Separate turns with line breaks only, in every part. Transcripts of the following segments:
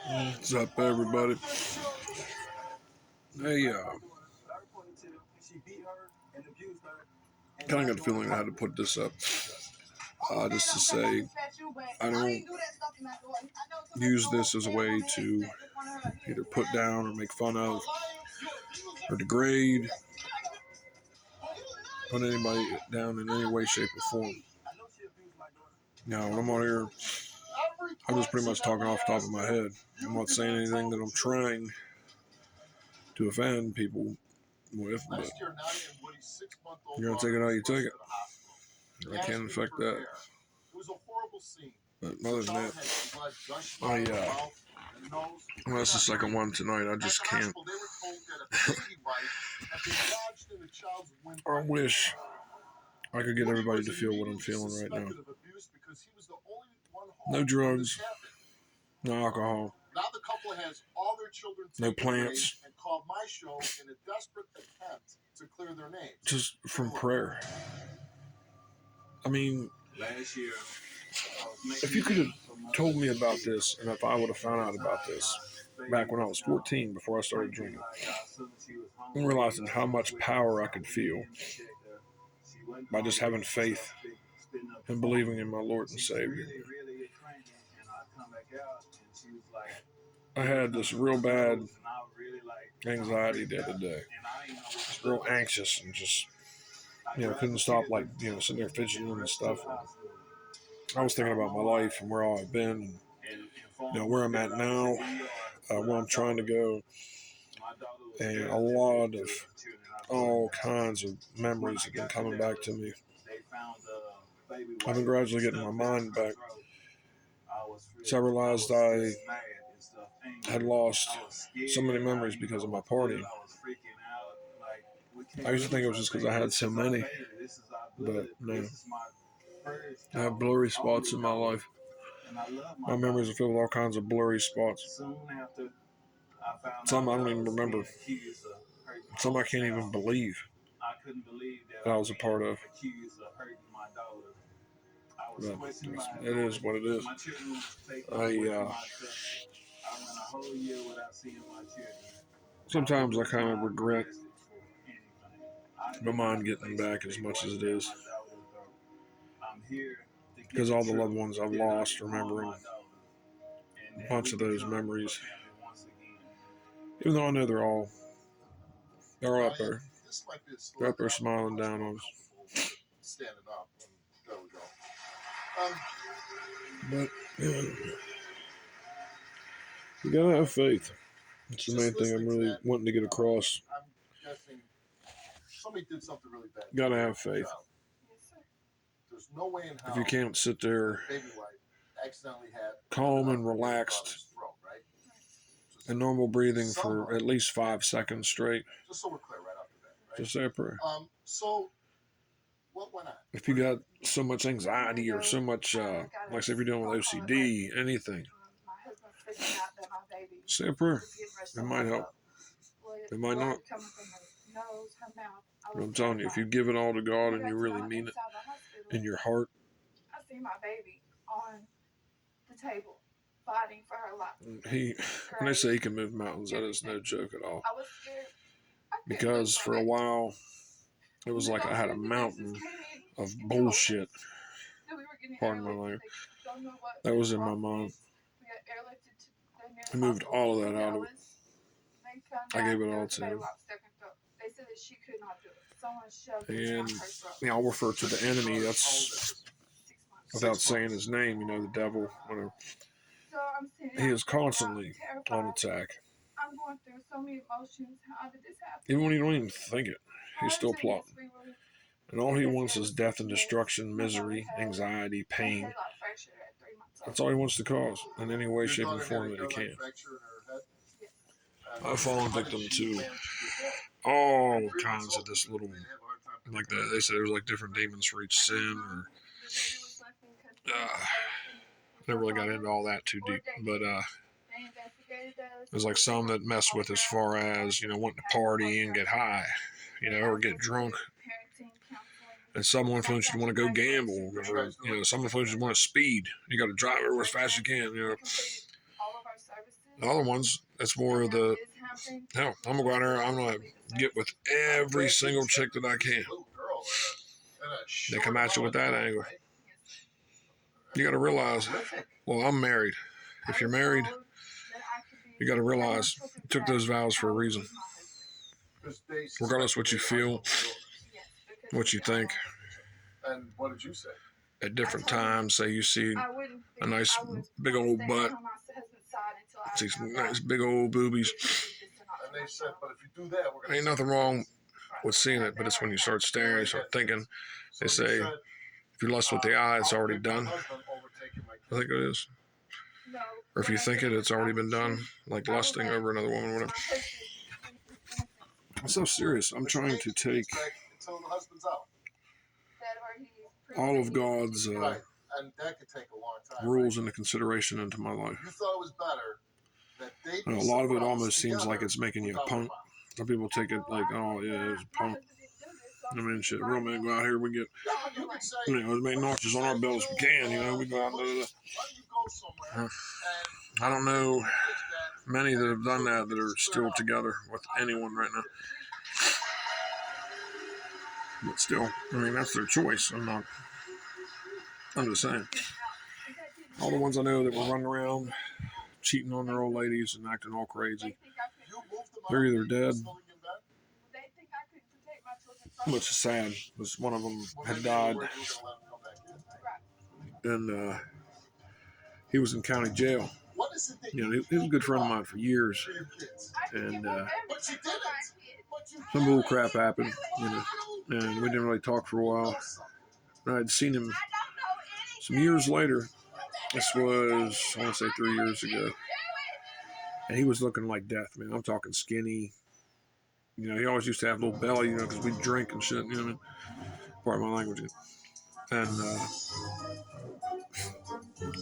What's up, everybody? Hey, kind of got a feeling I had to put this up just to say I don't use this as a way to either put down or make fun of or degrade, put anybody down in any way, shape, or form. Now, when I'm on here, I'm just pretty much talking off the top of my head. I'm not saying anything that I'm trying to offend people with, but you're gonna take it how you take it. I can't affect that. But other than that, well, that's the second one tonight. I just can't. I wish I could get everybody to feel what I'm feeling right now. No drugs, no alcohol, no plants, just from prayer. I mean, if you could have told me about this, and if I would have found out about this back when I was 14, before I started drinking, and realizing how much power I could feel by just having faith and believing in my Lord and Savior. I had this real bad anxiety the other day. Just real anxious and just, couldn't stop, sitting there fidgeting and stuff. And I was thinking about my life and where I've been, and, where I'm at now, where I'm trying to go, and a lot of all kinds of memories have been coming back to me. I've been gradually getting my mind back. So I realized I had lost so many memories because of my partying. I used to think it was just because I had so many, but no. I have blurry spots in my life. My memories are filled with all kinds of blurry spots. Some I don't even remember. Some I can't even believe that I was a part of. But it is what it is. Sometimes I kind of regret my mind getting back as much as it is, because all the loved ones I've lost, remembering a bunch of those memories, even though I know they're all up there. They're up there smiling down on us. But you gotta have faith. It's the main thing I'm really wanting to get across. You gotta have faith. If you can't sit there calm and relaxed and normal breathing for at least 5 seconds straight, just say a prayer. If you got so much anxiety or so much, like say if you're dealing with OCD, anything, say a prayer. It might help. It might not. But I'm telling you, if you give it all to God and you really mean it in your heart, when they say he can move mountains, that is no joke at all. Because for a while, it was like I had a mountain of bullshit, pardon my language, that was in my mind. He moved all of that out of it. I gave it all to him. And I'll refer to the enemy. That's without saying his name, the devil, whatever. He is constantly on attack. Even when you don't even think it, he's still plotting. And all he wants is death and destruction, misery, anxiety, pain. That's all he wants to cause in any way, shape, and form that he can. I've fallen victim to all kinds of this little, like that. They say there's like different demons for each sin, or never really got into all that too deep. But there's like some that mess with as far as wanting to party and get high, or get drunk. And some influence you to want to go gamble, or some influence you want to speed. You got to drive everywhere as fast as you can. The other ones, it's more of the, hell, I'm going to go out there, I'm going to get with every single chick that I can. They come at you with that angle. You got to realize, well, I'm married. If you're married, you got to realize you took those vows for a reason. Regardless what you feel, what you think.
And what did you say?
At different times, say you see a nice big old butt, see some nice big old boobies.
And they said, but if you do that, we're gonna
Ain't nothing wrong with seeing it, but it's when you start staring, you start thinking. They say, if you lust with the eye, it's already done. I think it is. Or if you think it, it's already been done, like lusting over another woman, whatever. I'm so serious. I'm trying to take all of God's rules into consideration into my life. A lot of it almost seems like it's making you a punk. Some people take it like, oh yeah, it's a punk. I mean, shit, real men go out here, we get, as many notches on our belt as we can, we go out and I don't know many that have done that are still together with anyone right now. But still, that's their choice. I'm just saying. All the ones I know that were running around cheating on their old ladies and acting all crazy, they're either dead, which is sad, because one of them had died, and he was in county jail. He was a good friend of mine for years, and some bull crap happened, and we didn't really talk for a while. I had seen him some years later. This was, I want to say 3 years ago. And he was looking like death, man. I'm talking skinny. He always used to have a little belly, because we drink and shit, Part of my language. And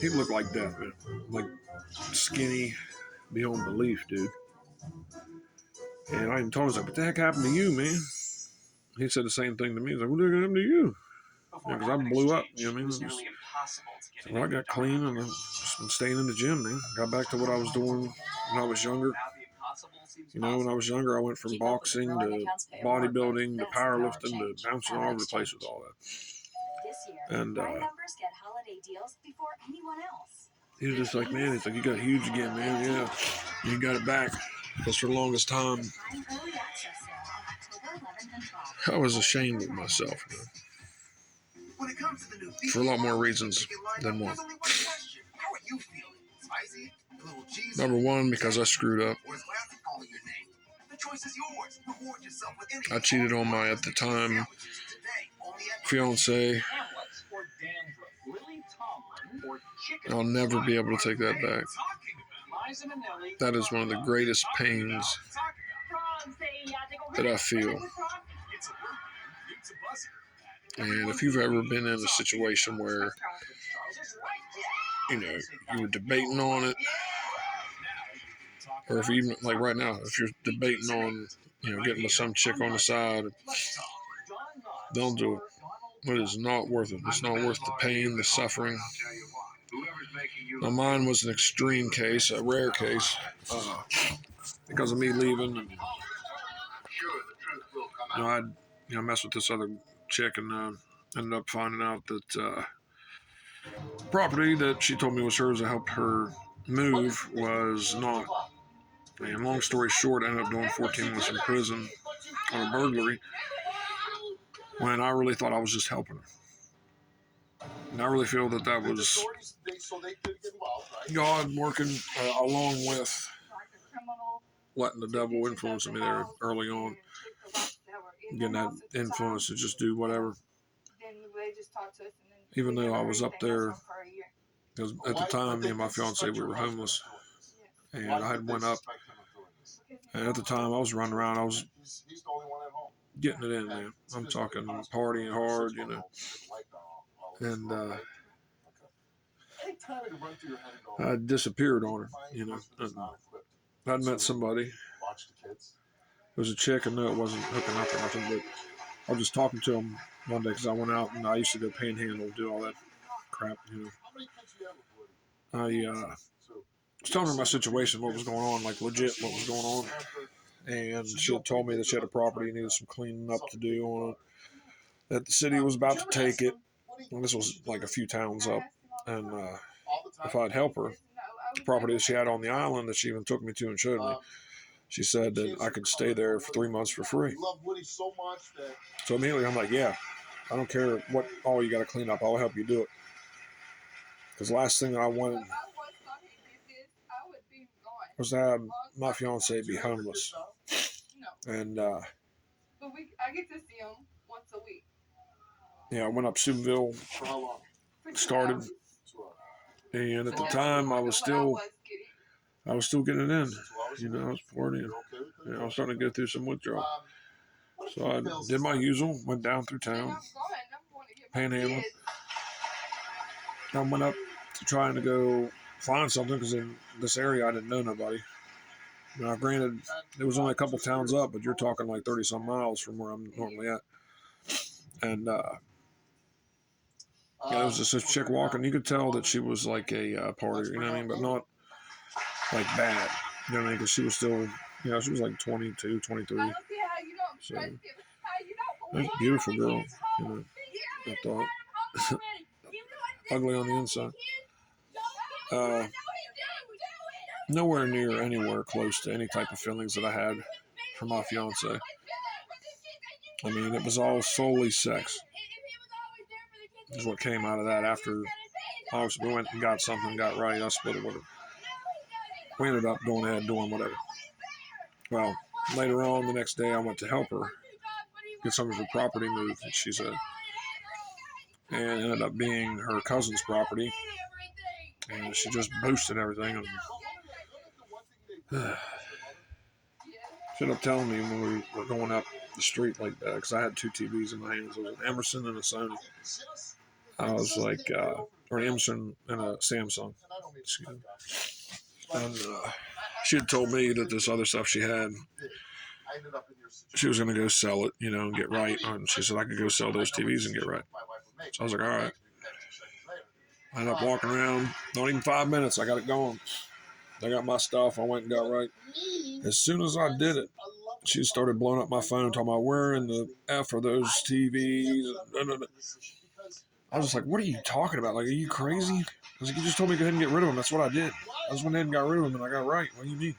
he looked like death, man. Like skinny beyond belief, dude. And I even told him, I was like, what the heck happened to you, man? He said the same thing to me. He's like, what the heck happened to you? Because I blew up, So I got clean and I've just been staying in the gym, man. Got back to what I was doing when I was younger. When I was younger, I went from boxing to bodybuilding to powerlifting to bouncing all over the place with all that. And he was just like, man, he's like, you got huge again, man. Yeah, you got it back. Because for the longest time, I was ashamed of myself, man. For a lot more reasons than one. Number one, because I screwed up. I cheated on my, at the time, fiance. I'll never be able to take that back. That is one of the greatest pains that I feel. And if you've ever been in a situation where, you were debating on it, or if even, like right now, if you're debating on, getting with some chick on the side, don't do it. It is not worth it. It's not worth the pain, the suffering. Now, mine was an extreme case, a rare case, because of me leaving. And, I messed with this other chick and ended up finding out that property that she told me was hers that helped her move was not. And long story short, I ended up doing 14 months in prison on a burglary when I really thought I was just helping her. And I really feel that was God working along with letting the devil influence me there early on. Getting that influence to just do whatever. Even though I was up there, because at the time, me and my fiance, we were homeless. And I had went up. And at the time, I was running around. I was getting it in, man. I'm talking partying hard, And I disappeared on her, And I'd met somebody. It was a chick, and no, it wasn't hooking up or nothing, but I was just talking to him one day because I went out and I used to go panhandle, do all that crap, I was telling her my situation, what was going on, like legit what was going on. And she had told me that she had a property, needed some cleaning up to do on it, that the city was about to take it. And this was like a few towns up. And if I'd help her, the property that she had on the island that she even took me to and showed me, she said that I could stay there for 3 months for free. So immediately I'm like, yeah, I don't care what all you got to clean up. I'll help you do it. Because the last thing I wanted was to have my fiance be homeless. And
I get to see him once a week.
Yeah, I went up Steubenville, started, and at the time I was still getting it in. You know, I was partying. I was starting to go through some withdrawal. So I did my usual, went down through town, panhandling. I went up to trying to go find something because in this area I didn't know nobody. Now, granted, it was only a couple towns up, but you're talking like 30-some miles from where I'm normally at. And yeah, there was just this chick walking. You could tell that she was like a partier, you know what I mean? But not like bad, you know what I mean? Because she was still, you know, she was like 22, 23. So, a beautiful girl, you know, I thought. Ugly on the inside. Nowhere near anywhere close to any type of feelings that I had for my fiance. I mean, it was all solely sex. Is what came out of that after obviously we went and got something, got right, I split it with her. We ended up going ahead doing whatever. Well, later on the next day I went to help her get some of her property moved, she said. And it ended up being her cousin's property. And she just boosted everything. And she ended up telling me when we were going up the street like that, because I had 2 TVs in my hands. It was an Emerson and a Sony. I was like, or an Emerson and a Samsung. Excuse me. And she had told me that this other stuff she had, she was going to go sell it, you know, and get right. And she said I could go sell those TVs and get right. So I was like, all right. I ended up walking around, not even 5 minutes, I got it going. I got my stuff, I went and got right. As soon as I did it, she started blowing up my phone, talking about where in the F are those TVs. I was just like, what are you talking about? Like, are you crazy? I was like, you just told me to go ahead and get rid of them. That's what I did. I just went ahead and got rid of them, and I got right. What do you mean?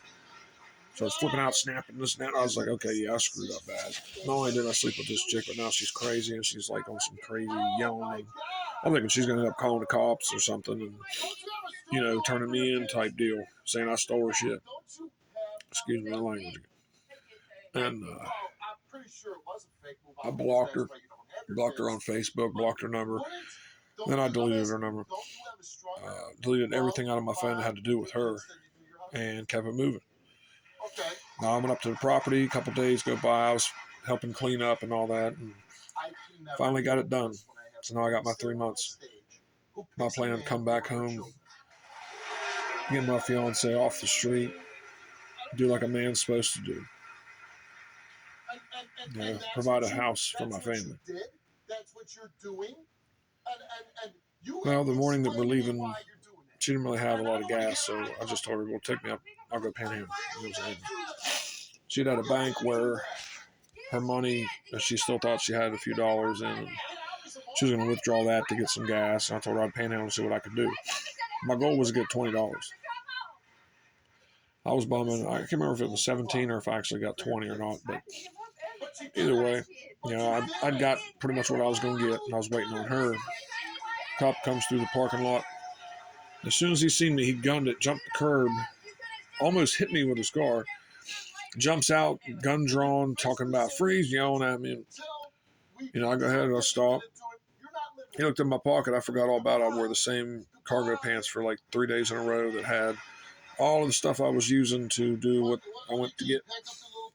So I was flipping out, snapping this and that. I was like, okay, yeah, I screwed up bad. Not only did I sleep with this chick, but now she's crazy, and she's like on some crazy yelling. I'm thinking she's going to end up calling the cops or something and, you know, turning me in type deal, saying I stole her shit. Excuse me, my language. And I blocked her on Facebook, blocked her number. Then I deleted her number. Deleted everything out of my phone that had to do with her and kept it moving. Now I went up to the property, a couple days go by, I was helping clean up and all that, and finally got it done. So now I got my 3 months. My plan to come back home, get my fiance off the street, do like a man's supposed to do. You know, provide a house for my family. Well, the morning that we're leaving, she didn't really have a lot of gas, so I just told her, well, take me up, I'll go panhandle. She'd had a bank where her money, she still thought she had a few dollars in, and she was going to withdraw that to get some gas. And I told her I'd panhandle and see what I could do. My goal was to get $20. I was bumming. I can't remember if it was 17 or if I actually got 20 or not, but either way, you know, I'd got pretty much what I was going to get, and I was waiting on her. Cop comes through the parking lot. As soon as he seen me, he gunned it, jumped the curb, almost hit me with his car. Jumps out, gun drawn, talking about freeze, yelling at me. You know, I go ahead and I stop. He looked in my pocket. I forgot all about it. I wore the same cargo pants for like 3 days in a row that had all of the stuff I was using to do what I went to get.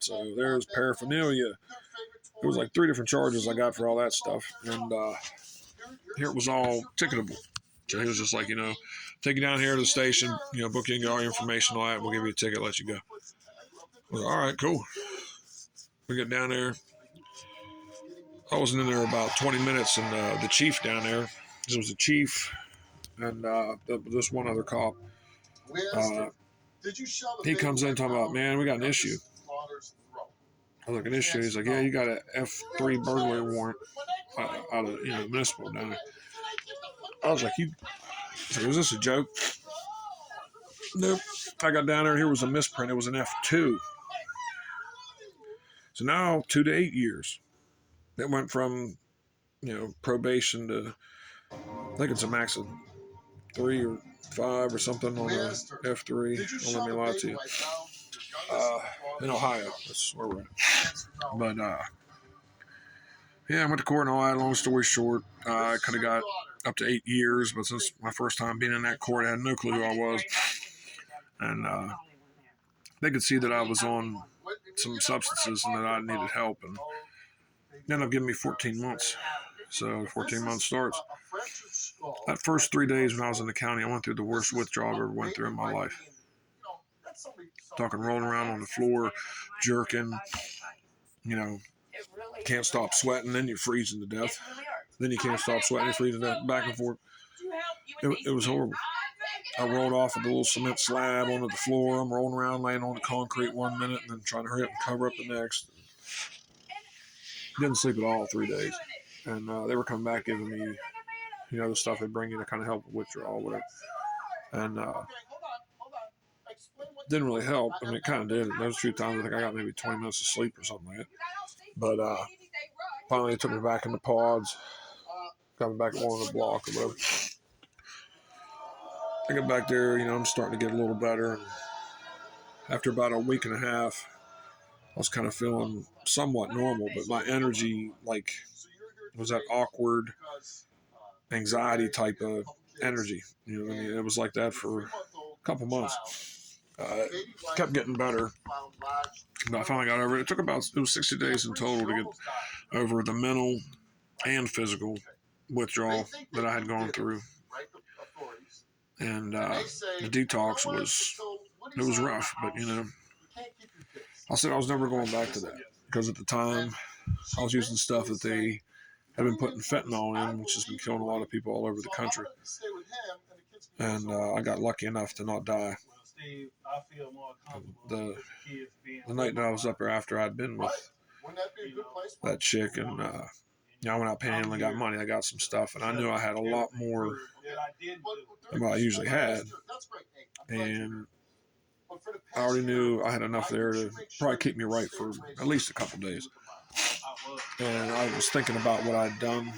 So there's paraphernalia. It was like 3 different charges I got for all that stuff. And here it was all ticketable. So he was just like, you know, take you down here to the station, you know, book you and get all your information, all that. We'll give you a ticket, let you go. I was like, all right, cool. We get down there. I wasn't in there about 20 minutes, and the chief down there, it was the chief and this one other cop,
Did you shove the
he
baby
comes in
right
talking
now
about, man, we got an
down
issue.
his daughter's throat?
I was like, an issue? He's like, yeah, you got an F3 burglary warrant out of, municipal down there. I was like, is this a joke? Nope. I got down there, here was a misprint. It was an F2. So now 2 to 8 years. It went from, probation to, I think it's a max of 3 or 5 or something on a F3. Don't let me lie to you. In Ohio, that's where we're at. But, yeah, I went to court and all that. Long story short, I could have got up to 8 years, but since my first time being in that court, I had no clue who I was. And they could see that I was on some substances and that I needed help, and they ended up giving me 14 months. So 14 months starts. That first 3 days when I was in the county, I went through the worst withdrawal I've ever went through in my life. Talking rolling around on the floor, jerking, can't stop sweating, then you're freezing to death. Then you can't stop sweating, you're freezing to death, back and forth. It was horrible. I rolled off with a little cement slab onto the floor. I'm rolling around, laying on the concrete 1 minute, and then trying to hurry up and cover up the next. Didn't sleep at all 3 days. And they were coming back giving me, the stuff they bring you to kind of help with withdrawal, whatever. And didn't really help. I mean, it kind of did. Those few times, I think I got maybe 20 minutes of sleep or something like that. But finally, they took me back in the pods. Got me back at one of the block or whatever. I get back there, I'm starting to get a little better. And after about a week and a half, I was kind of feeling somewhat normal, but my energy, was that awkward anxiety type of energy. You know what I mean? It was like that for a couple months. Kept getting better. But I finally got over it. It was 60 days in total to get over the mental and physical withdrawal that I had gone through. And the detox was rough, but I said I was never going back to that because at the time I was using stuff that they have been putting fentanyl in, which has been killing a lot of people all over the country. And I got lucky enough to not die. The night that I was up there after I'd been with that chick, and I went out panhandling, got money, I got some stuff, and I knew I had a lot more than what I usually had. And I already knew I had enough there to probably keep me right for at least a couple days. And I was thinking about what I'd done,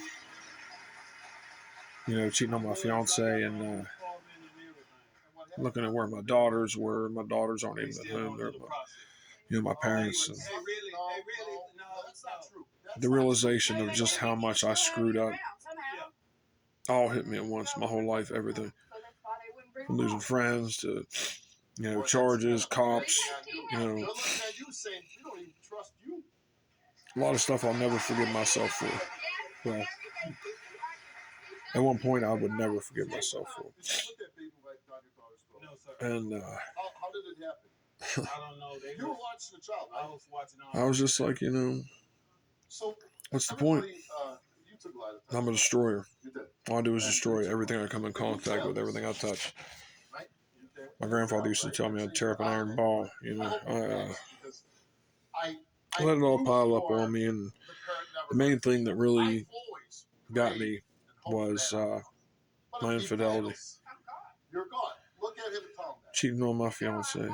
cheating on my fiance and looking at where my daughters were. My daughters aren't even at home. They're my parents. And the realization of just how much I screwed up all hit me at once. My whole life, everything. From losing friends to, charges, cops, a lot of stuff I'll never forgive myself for. Well, at one point I would never forgive myself for. And
how did it happen? I don't know. You were watching the child. I was watching.
I was just like, what's the point? I'm a destroyer. All I do is destroy everything I come in contact with, everything I touch. My grandfather used to tell me I'd tear up an iron ball. I let it all pile up on me, and the main thing that really got me was my infidelity. Cheating on my fiance,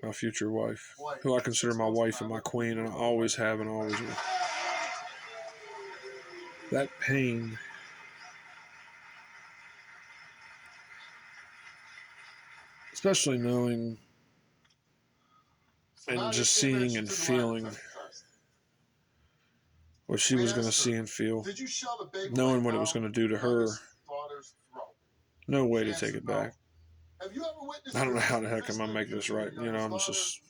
my future wife, who I consider my wife and my queen, and I always have and always will. That pain especially knowing and just seeing and feeling what she was going to see and feel, knowing what it was going to do to her, no way to take it back. I don't know how the heck am I making this right. I'm just,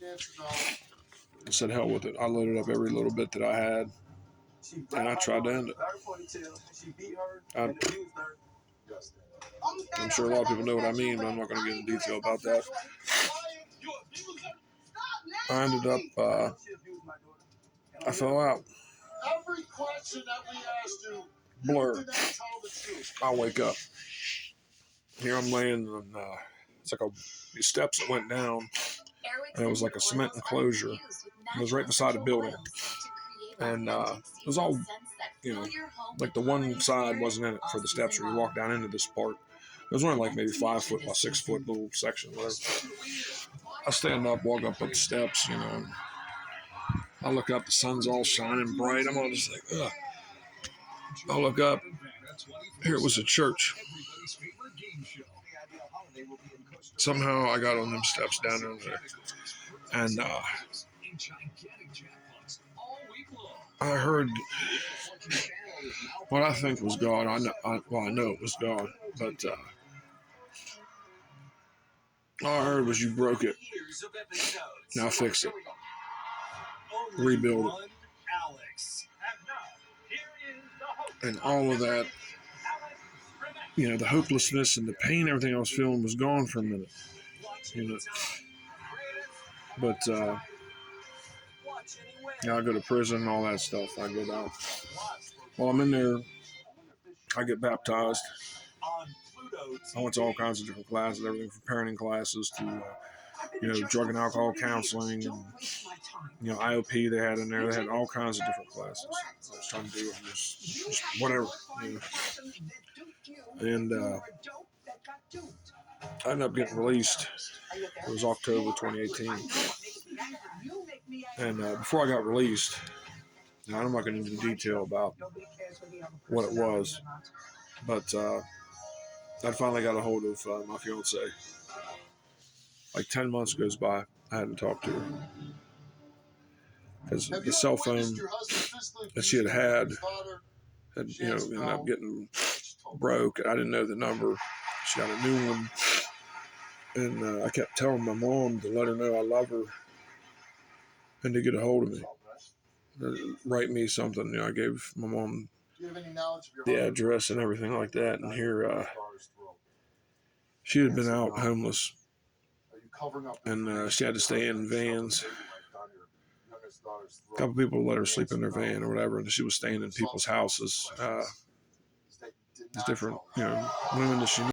I said hell with it. I loaded up every little bit that I had, and I tried to end it. I'm sure a lot of people know what I mean, but I'm not going to get into detail about that. I ended up, I fell out.
Every question that we asked you,
blur. I wake up. Here I'm laying in It's like these steps that went down, and it was like a cement enclosure. It was right beside a building, and it was all, like the one side wasn't in it for the steps where you walk down into this part. It was only like maybe 5 foot by 6 foot little section, whatever. I stand up, walk up the steps, I look up, the sun's all shining bright. I'm all just like, ugh. I look up, here it was a church. Somehow I got on them steps down there, and I heard what I think was God. I know it was God, but all I heard was, "You broke it. Now fix it. Rebuild it." And all of that, the hopelessness and the pain, everything I was feeling was gone for a minute. But I go to prison and all that stuff. I go down. While I'm in there, I get baptized. I went to all kinds of different classes, everything from parenting classes to drug and alcohol counseling, and IOP they had in there. They had all kinds of different classes. I was trying to do just whatever. And I ended up getting released. It was October 2018. And before I got released, I'm not going into detail about what it was, but I finally got a hold of my fiance. Like 10 months goes by, I hadn't talked to her. Because the cell phone that she had ended up getting broke. I didn't know the number. She got a new one. And I kept telling my mom to let her know I love her and to get a hold of me. Write me something. I gave my mom the address and everything like that. And here, she had been out homeless. And she had to stay in vans. A couple people let her sleep in their van or whatever. And she was staying in people's houses. These different, women that she